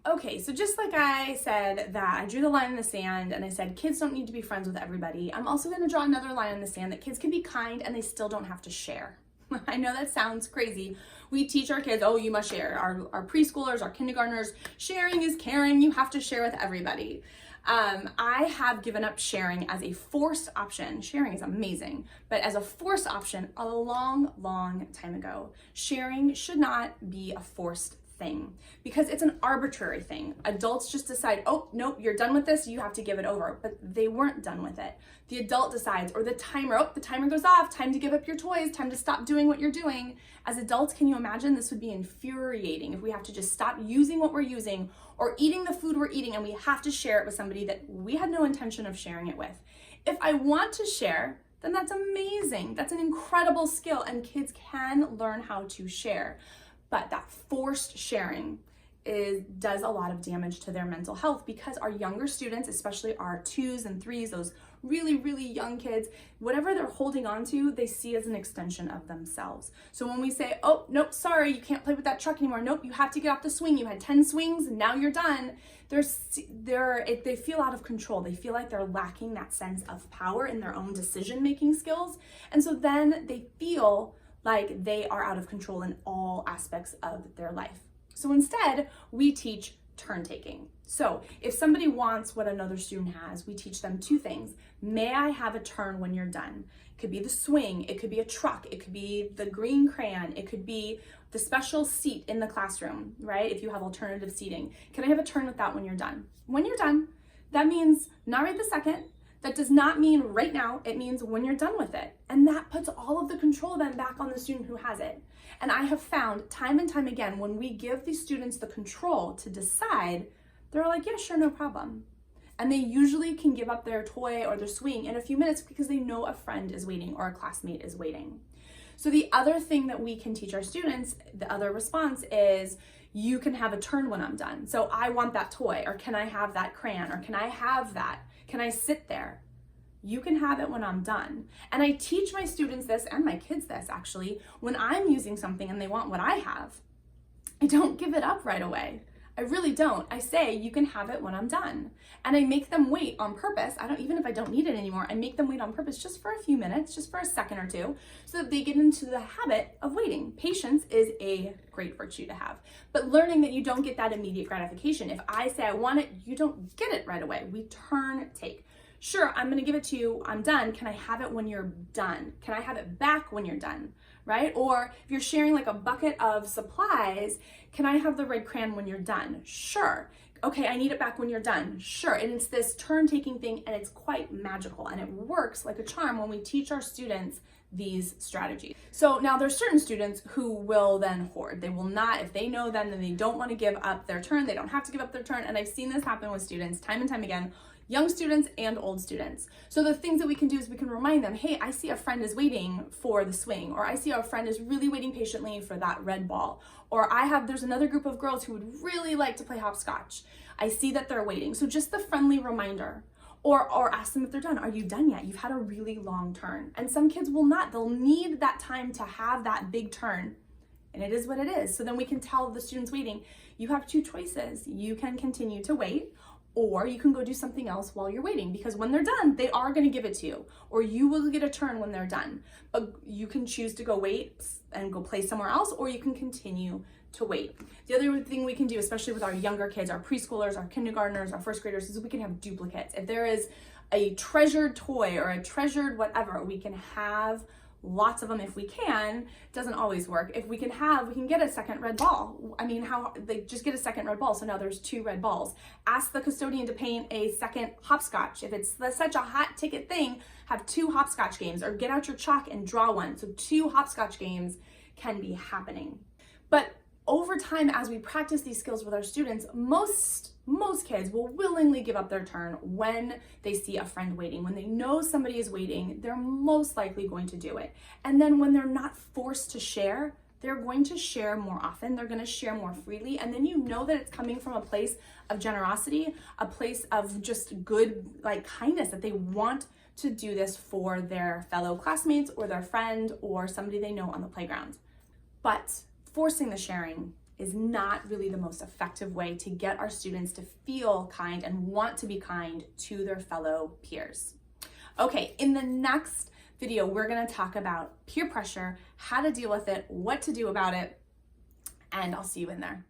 Okay, so just like I said that I drew the line in the sand and I said kids don't need to be friends with everybody, I'm also going to draw another line in the sand that kids can be kind and they still don't have to share. I know that sounds crazy. We teach our kids, oh, you must share. Our preschoolers, our kindergartners, sharing is caring. You have to share with everybody. I have given up sharing as a forced option. Sharing is amazing, but as a forced option a long, long time ago. Sharing should not be a forced thing because it's an arbitrary thing. Adults just decide, oh, nope, you're done with this, you have to give it over. But they weren't done with it. The adult decides, or the timer goes off, time to give up your toys, time to stop doing what you're doing. As adults, can you imagine this would be infuriating if we have to just stop using what we're using or eating the food we're eating and we have to share it with somebody that we had no intention of sharing it with. If I want to share, then that's amazing. That's an incredible skill and kids can learn how to share. But that forced sharing does a lot of damage to their mental health because our younger students, especially our 2s and 3s, those really, really young kids, whatever they're holding on to, they see as an extension of themselves. So when we say, oh, nope, sorry, you can't play with that truck anymore. Nope, you have to get off the swing. You had 10 swings and now you're done. They feel out of control. They feel like they're lacking that sense of power in their own decision-making skills. And so then they feel like they are out of control in all aspects of their life. So instead, we teach turn taking. So if somebody wants what another student has, we teach them 2 things. May I have a turn when you're done? It could be the swing, it could be a truck, it could be the green crayon, it could be the special seat in the classroom, right? If you have alternative seating. Can I have a turn with that when you're done? When you're done, that means not right this second. That does not mean right now, it means when you're done with it. And that puts all of the control then back on the student who has it. And I have found time and time again, when we give these students the control to decide, they're like, yeah, sure, no problem. And they usually can give up their toy or their swing in a few minutes because they know a friend is waiting or a classmate is waiting. So the other thing that we can teach our students, the other response is, you can have a turn when I'm done. So I want that toy, or can I have that crayon, or can I have that? Can I sit there? You can have it when I'm done. And I teach my students this, and my kids this actually, when I'm using something and they want what I have, I don't give it up right away. I really don't. I say, you can have it when I'm done. And I make them wait on purpose. Even if I don't need it anymore, I make them wait on purpose just for a few minutes, just for a second or two, so that they get into the habit of waiting. Patience is a great virtue to have. But learning that you don't get that immediate gratification. If I say I want it, you don't get it right away. We turn take. Sure, I'm gonna give it to you, I'm done. Can I have it when you're done? Can I have it back when you're done, right? Or if you're sharing like a bucket of supplies, can I have the red crayon when you're done? Sure. Okay, I need it back when you're done. Sure, and it's this turn-taking thing, and it's quite magical, and it works like a charm when we teach our students these strategies. So now there's certain students who will then hoard. They will not, if they know then they don't want to give up their turn, they don't have to give up their turn, and I've seen this happen with students time and time again, young students and old students. So the things that we can do is we can remind them, hey, I see a friend is waiting for the swing, or I see a friend is really waiting patiently for that red ball, or there's another group of girls who would really like to play hopscotch. I see that they're waiting. So just the friendly reminder, or ask them if they're done. Are you done yet? You've had a really long turn. And some kids will not. They'll need that time to have that big turn. And it is what it is. So then we can tell the students waiting, you have 2 choices. You can continue to wait, or you can go do something else while you're waiting, because when they're done, they are going to give it to you, or you will get a turn when they're done. But you can choose to go wait and go play somewhere else, or you can continue to wait. The other thing we can do, especially with our younger kids, our preschoolers, our kindergartners, our first graders, is we can have duplicates. If there is a treasured toy or a treasured whatever, we can have lots of them if we can. It doesn't always work. If we can get a second red ball. I mean, they just get a second red ball. So now there's 2 red balls. Ask the custodian to paint a second hopscotch. If it's such a hot ticket thing, have 2 hopscotch games, or get out your chalk and draw one. So 2 hopscotch games can be happening. But over time, as we practice these skills with our students, most kids will willingly give up their turn when they see a friend waiting. When they know somebody is waiting, they're most likely going to do it. And then when they're not forced to share, they're going to share more often. They're going to share more freely. And then you know that it's coming from a place of generosity, a place of just good, like kindness, that they want to do this for their fellow classmates or their friend or somebody they know on the playground. But forcing the sharing is not really the most effective way to get our students to feel kind and want to be kind to their fellow peers. Okay, in the next video, we're going to talk about peer pressure, how to deal with it, what to do about it, and I'll see you in there.